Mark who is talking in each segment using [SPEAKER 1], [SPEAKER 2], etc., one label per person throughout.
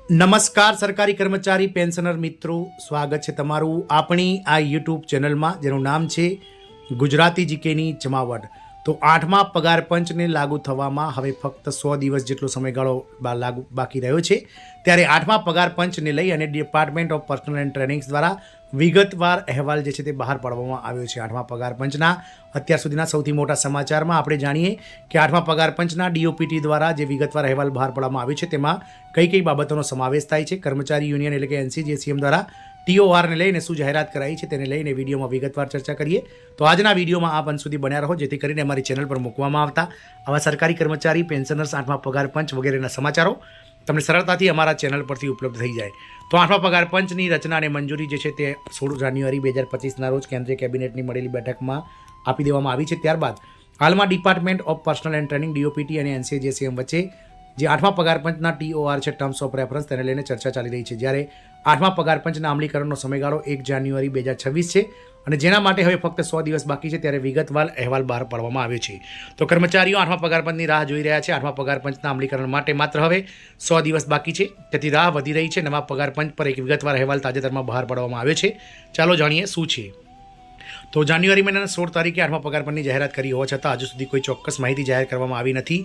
[SPEAKER 1] નમસ્કાર સરકારી કર્મચારી પેન્શનર મિત્રો, સ્વાગત છે તમારું આપણી આ યુટ્યુબ ચેનલમાં જેનું નામ છે ગુજરાતી જીકેની જમાવટ. તો 8મા પગાર પંચને લાગુ થવામાં હવે ફક્ત 100 દિવસ જેટલો સમયગાળો બાકી રહ્યો છે. ત્યારે 8મા પગાર પંચને લઈ અને department of personnel and trainings દ્વારા વિગતવાર અહેવાલ જે છે તે બહાર પાડવામાં આવ્યો છે. 8મા પગાર પંચના અત્યાર સુધીના સૌથી મોટા સમાચારમાં આપણે જાણીએ કે 8મા પગાર પંચના ડીઓપીટી દ્વારા જે વિગતવાર અહેવાલ બહાર પાડવામાં આવ્યો છે તેમાં કઈ કઈ બાબતોનો સમાવેશ થાય છે. કર્મચારી યુનિયન એટલે કે એનસીજીએસીએમ દ્વારા ટીઓઆરને લઈને શું જાહેરાત કરાઈ છે તેને લઈને વિડીયોમાં વિગતવાર ચર્ચા કરીએ. તો આજના વિડીયોમાં આપ અંત સુધી બન્યા રહો, જેથી કરીને અમારી ચેનલ પર મૂકવામાં આવતા આવા સરકારી કર્મચારી, પેન્શનર્સ, 8મા પગાર પંચ વગેરેના સમાચારો તમને સરળતાથી અમારા ચેનલ પરથી ઉપલબ્ધ થઈ જાય. તો 8મા પગાર પંચની રચના અને મંજૂરી જે છે તે 16 જાન્યુઆરી 2025ના રોજ કેન્દ્રીય કેબિનેટની મળેલી બેઠકમાં આપી દેવામાં આવી છે. ત્યારબાદ હાલમાં department of personnel and training DOPT અને એનસીજીએસીએમ વચ્ચે જે 8મા પગાર પંચના ટીઓઆર છે, ટર્મ્સ ઓફ રેફરન્સ, તેને લઈને ચર્ચા ચાલી રહી છે. જ્યારે 8મા પગાર પંચના અમલીકરણનો સમયગાળો 1 જાન્યુઆરી 2026 છે અને જેના માટે હવે ફક્ત 100 દિવસ બાકી છે. ત્યારે વિગતવાર અહેવાલ બહાર પાડવામાં આવ્યો છે. તો કર્મચારીઓ 8મા પગાર પંચની રાહ જોઈ રહ્યા છે. 8મા પગાર પંચના અમલીકરણ માટે માત્ર હવે 100 દિવસ બાકી છે, તેથી રાહ વધી રહી છે. નવા પગાર પંચ પર એક વિગતવાર અહેવાલ તાજેતરમાં બહાર પાડવામાં આવ્યો છે. ચાલો જાણીએ શું છે. તો જાન્યુઆરી મહિનાના 16 તારીખે 8મા પગાર પંચની જાહેરાત કરી હોવા છતાં હજુ સુધી કોઈ ચોક્કસ માહિતી જાહેર કરવામાં આવી નથી,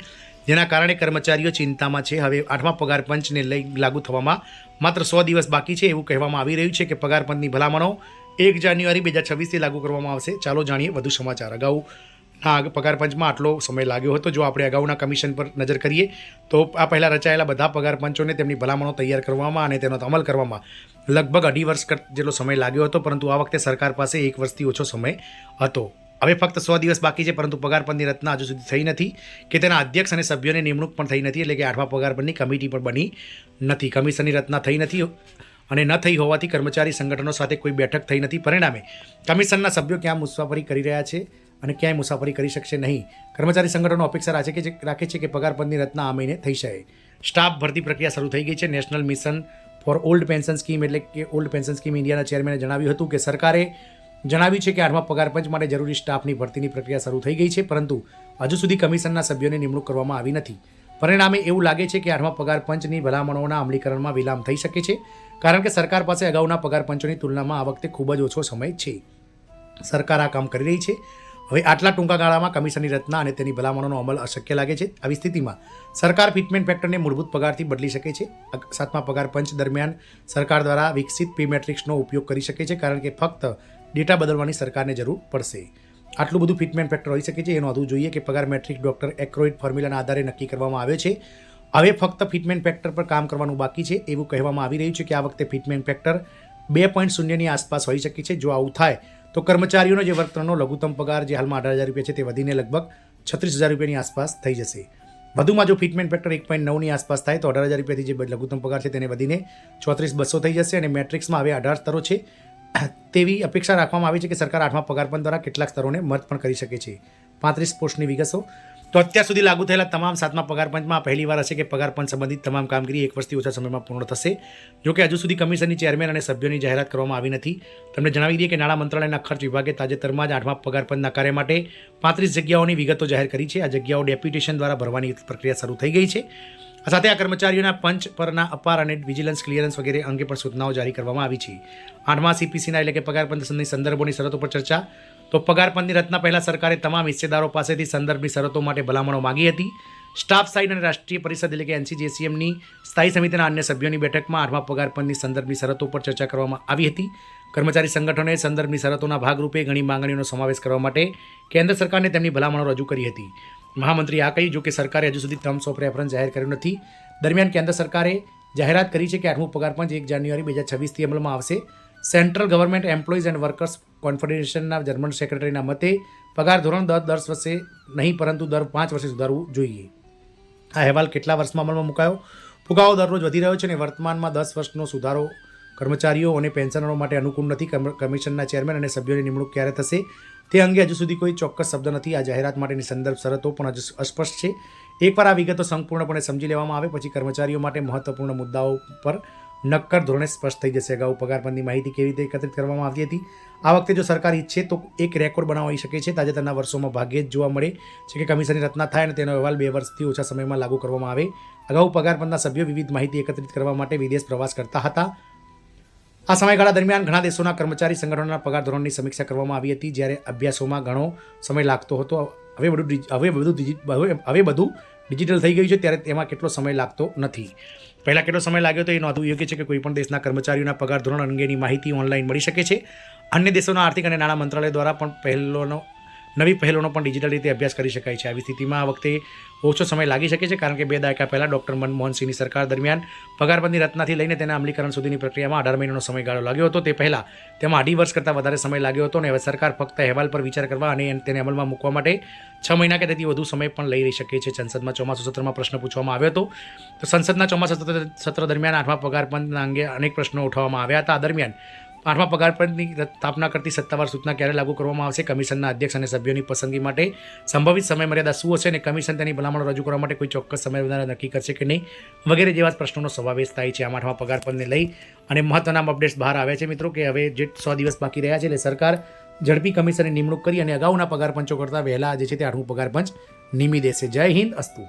[SPEAKER 1] જેના કારણે કર્મચારીઓ ચિંતામાં છે. હવે 8મા પગાર પંચને લઈ લાગુ થવામાં માત્ર 100 દિવસ બાકી છે. એવું કહેવામાં આવી રહ્યું છે કે પગાર પંચની ભલામણો 1 જાન્યુઆરી 2026થી લાગુ કરવામાં આવશે. ચાલો જાણીએ વધુ સમાચાર. અગાઉના પગાર પંચમાં આટલો સમય લાગ્યો હતો. જો આપણે અગાઉના કમિશન પર નજર કરીએ તો આ પહેલાં રચાયેલા બધા પગાર પંચોને તેમની ભલામણો તૈયાર કરવામાં અને તેનો અમલ કરવામાં લગભગ 2.5 વર્ષ જેટલો સમય લાગ્યો હતો, પરંતુ આ વખતે સરકાર પાસે 1 વર્ષથી ઓછો સમય હતો. હવે ફક્ત 100 દિવસ બાકી છે, પરંતુ પગાર પંચની રચના હજુ સુધી થઈ નથી કે તેના અધ્યક્ષ અને સભ્યોની નિમણૂક પણ થઈ નથી. એટલે કે 8મા પગાર પંચની કમિટી પણ બની નથી, કમિશનની રચના થઈ નથી અને ન થઈ હોવાથી કર્મચારી સંગઠનો સાથે કોઈ બેઠક થઈ નથી. પરિણામે કમિશનના સભ્યો ક્યાં મુસાફરી કરી રહ્યા છે અને ક્યાંય મુસાફરી કરી શકશે નહીં. કર્મચારી સંગઠનો અપેક્ષા રાખે છે કે પગાર પંચની રચના આ મહિને થઈ શકે. સ્ટાફ ભરતી પ્રક્રિયા શરૂ થઈ ગઈ છે. National mission for old pension scheme એટલે કે ઓલ્ડ પેન્શન સ્કીમ ઇન્ડિયાના ચેરમેને જણાવ્યું હતું કે સરકારે જણાવ્યું છે કે 8મા પગાર પંચ માટે જરૂરી સ્ટાફની ભરતીની પ્રક્રિયા શરૂ થઈ ગઈ છે, પરંતુ હજુ સુધી કમિશનના સભ્યોની નિમણૂક કરવામાં આવી નથી. પરિણામે એવું લાગે છે કે 8મા પગાર પંચની ભલામણોના અમલીકરણમાં વિલંબ થઈ શકે છે, કારણ કે સરકાર પાસે અગાઉના પગાર પંચોની તુલનામાં આ વખતે ખૂબ જ ઓછો સમય છે. સરકાર આ કામ કરી રહી છે. હવે આટલા ટૂંકા ગાળામાં કમિશનની રચના અને તેની ભલામણોનો અમલ અશક્ય લાગે છે. આવી સ્થિતિમાં સરકાર ફિટમેન્ટ ફેક્ટરને મૂળભૂત પગારથી બદલી શકે છે. 7મા પગાર પંચ દરમિયાન સરકાર દ્વારા વિકસિત પે મેટ્રિક્સનો ઉપયોગ કરી શકે છે, કારણ કે ફક્ત ડેટા બદલવાની સરકારને જરૂર પડશે. આટલું બધું ફિટમેન્ટ ફેક્ટર હોઈ શકે છે. એ નોંધવું જોઈએ કે પગાર મેટ્રિક ડોક્ટર એક્રોઇડ ફોર્મ્યુલાના આધારે નક્કી કરવામાં આવ્યો છે. હવે ફક્ત ફિટમેન્ટ ફેક્ટર પર કામ કરવાનું બાકી છે. એવું કહેવામાં આવી રહ્યું છે કે આ વખતે ફિટમેન્ટ ફેક્ટર 2.0ની આસપાસ હોઈ શકે છે. જો આવું થાય તો કર્મચારીઓનો જે વર્ગ 3નો લઘુત્તમ પગાર જે હાલમાં 18,000 રૂપિયા છે તે વધીને લગભગ 36,000 રૂપિયાની આસપાસ થઈ જશે. વધુમાં જો ફિટમેન્ટ ફેક્ટર 1.9ની આસપાસ થાય તો 18,000 રૂપિયાથી જે લઘુત્તમ પગાર છે તેને વધીને 34,200 થઈ જશે. અને મેટ્રિક્સમાં હવે 18 સ્તરો છે તેવી અપેક્ષા રાખવામાં આવી છે કે સરકાર 8મા પગાર પંચ દ્વારા કેટલાક સ્તરોને મર્જ પણ કરી શકે છે. 35 પોસ્ટની વિગતો. તો અત્યાર સુધી લાગુ થયેલા તમામ 7મા પગાર પંચમાં પહેલીવાર હશે કે પગાર પંચ સંબંધિત તમામ કામગીરી 1 વર્ષથી ઓછા સમયમાં પૂર્ણ થશે. જોકે હજુ સુધી કમિશનની ચેરમેન અને સભ્યોની જાહેરાત કરવામાં આવી નથી. તમને જણાવી દઈએ કે નાણાં મંત્રાલયના ખર્ચ વિભાગે તાજેતરમાં જ 8મા પગાર પંચના કાર્ય માટે 35 જગ્યાઓની વિગતો જાહેર કરી છે. આ જગ્યાઓ ડેપ્યુટેશન દ્વારા ભરવાની પ્રક્રિયા શરૂ થઈ ગઈ છે. આ સાથે આ કર્મચારીઓના પંચ પરના અપાર અને વિજિલન્સ ક્લિયરન્સ વગેરે અંગે પણ સૂચનાઓ જારી કરવામાં આવી છે. 8મા સીપીસીના એટલે કે પગાર પંચની સંદર્ભોની શરતો પર ચર્ચા. તો પગાર પંચની રચના પહેલાં સરકારે તમામ હિસ્સેદારો પાસેથી સંદર્ભની શરતો માટે ભલામણો માંગી હતી. સ્ટાફ સાઇડ અને રાષ્ટ્રીય પરિષદ એટલે કે એનસીજીએસીએમની સ્થાયી સમિતિના અન્ય સભ્યોની બેઠકમાં 8મા પગાર પંચની સંદર્ભની શરતો પર ચર્ચા કરવામાં આવી હતી. કર્મચારી સંગઠનોએ સંદર્ભની શરતોના ભાગરૂપે ઘણી માંગણીઓનો સમાવેશ કરવા માટે કેન્દ્ર સરકારને તેમની ભલામણો રજૂ કરી હતી. મહામંત્રીએ આ કહ્યું, જો કે સરકારે હજુ સુધી ટર્મ્સ ઓફ રેફરન્સ જાહેર કર્યું નથી. દરમિયાન કેન્દ્ર સરકારે જાહેરાત કરી છે કે 8મું પગાર પંચ 1 જાન્યુઆરી 2026થી અમલમાં આવશે. Central government employees and workers કોન્ફેડરેશનના જર્મન સેક્રેટરીના મતે પગાર ધોરણ દર વર્ષે નહીં, પરંતુ દર 5 વર્ષે સુધારવું જોઈએ. આ અહેવાલ કેટલા વર્ષમાં અમલમાં મુકાયો? ફુગાવો દરરોજ વધી રહ્યો છે અને વર્તમાનમાં 10 વર્ષનો સુધારો કર્મચારીઓ અને પેન્શનરો માટે અનુકૂળ નથી. કમિશનના ચેરમેન અને સભ્યોની નિમણૂક ક્યારે થશે તે અંગે હજુ સુધી કોઈ ચોક્કસ શબ્દ નથી. આ જાહેરાત માટેની સંદર્ભ શરતો પણ હજુ અસ્પષ્ટ છે. એકવાર આ વિગતો સંપૂર્ણપણે સમજી લેવામાં આવે પછી કર્મચારીઓ માટે મહત્વપૂર્ણ મુદ્દાઓ પર નક્કર ધોરણે સ્પષ્ટ થઈ જશે. અગાઉ પગાર પંચની માહિતી કેવી રીતે એકત્રિત કરવામાં આવતી હતી, આ વખતે જો સરકાર ઈચ્છે તો એક રેકોર્ડ બનાવી શકે છે. તાજેતરના વર્ષોમાં ભાગ્યે જ જોવા મળે છે કે કમિશનની રચના થાય અને તેનો અહેવાલ 2 વર્ષથી ઓછા સમયમાં લાગુ કરવામાં આવે. અગાઉ પગાર પંચના સભ્યો વિવિધ માહિતી એકત્રિત કરવા માટે વિદેશ પ્રવાસ કરતા હતા. આ સમયગાળા દરમિયાન ઘણા દેશોના કર્મચારી સંગઠનોના પગાર ધોરણની સમીક્ષા કરવામાં આવી હતી. જ્યારે અભ્યાસોમાં ઘણો સમય લાગતો હતો, હવે બધું ડિજિટલ થઈ ગયું છે, ત્યારે તેમાં કેટલો સમય લાગતો નથી. પહેલાં કેટલો સમય લાગ્યો તો એ નોંધવું યોગ્ય છે કે કોઈપણ દેશના કર્મચારીઓના પગાર ધોરણ અંગેની માહિતી ઓનલાઈન મળી શકે છે. અન્ય દેશોના આર્થિક અને નાણાં મંત્રાલય દ્વારા પણ નવી પહેલોનો પણ ડિજિટલ રીતે અભ્યાસ કરી શકાય છે. આવી સ્થિતિમાં આ વખતે ઓછો સમય લાગી શકે છે, કારણ કે 2 દાયકા પહેલાં ડૉક્ટર મનમોહન સિંહની સરકાર દરમિયાન પગારપંચની રચનાથી લઈને તેના અમલીકરણ સુધીની પ્રક્રિયામાં 18 મહિનાનો સમયગાળો લાગ્યો હતો. તે પહેલાં તેમાં 2.5 વર્ષ કરતાં વધારે સમય લાગ્યો હતો, અને હવે સરકાર ફક્ત અહેવાલ પર વિચાર કરવા અને તેને અમલમાં મૂકવા માટે 6 મહિના કે તેથી વધુ સમય પણ લઈ શકે છે. સંસદમાં ચોમાસુ સત્રમાં પ્રશ્ન પૂછવામાં આવ્યો હતો, તો સંસદના ચોમાસા સત્ર દરમિયાન 8મા પગારપંચના અંગે અનેક પ્રશ્નો ઉઠાવવામાં આવ્યા હતા. આ દરમિયાન 8મા પગારપંચની સ્થાપના કરતી સત્તાવાર સૂચના ક્યારે લાગુ કરવામાં આવશે, કમિશનના અધ્યક્ષ અને સભ્યોની પસંદગી માટે સંભવિત સમયમર્યાદા શું હશે, અને કમિશન તેની ભલામણો રજૂ કરવા માટે કોઈ ચોક્કસ સમયમર્યાદા નક્કી કરશે કે નહીં, વગેરે જેવા પ્રશ્નોનો સમાવેશ થાય છે. આમ 8મા પગારપંચને લઈ અને મહત્વના અપડેટ્સ બહાર આવ્યા છે મિત્રો, કે હવે જે 100 દિવસ બાકી રહ્યા છે, એટલે સરકાર ઝડપી કમિશનની નિમણૂક કરી અને અગાઉના પગારપંચો કરતાં વહેલા જે છે તે 8મું પગારપંચ નિમી દેશે. જય હિન્દ, અસ્તુ.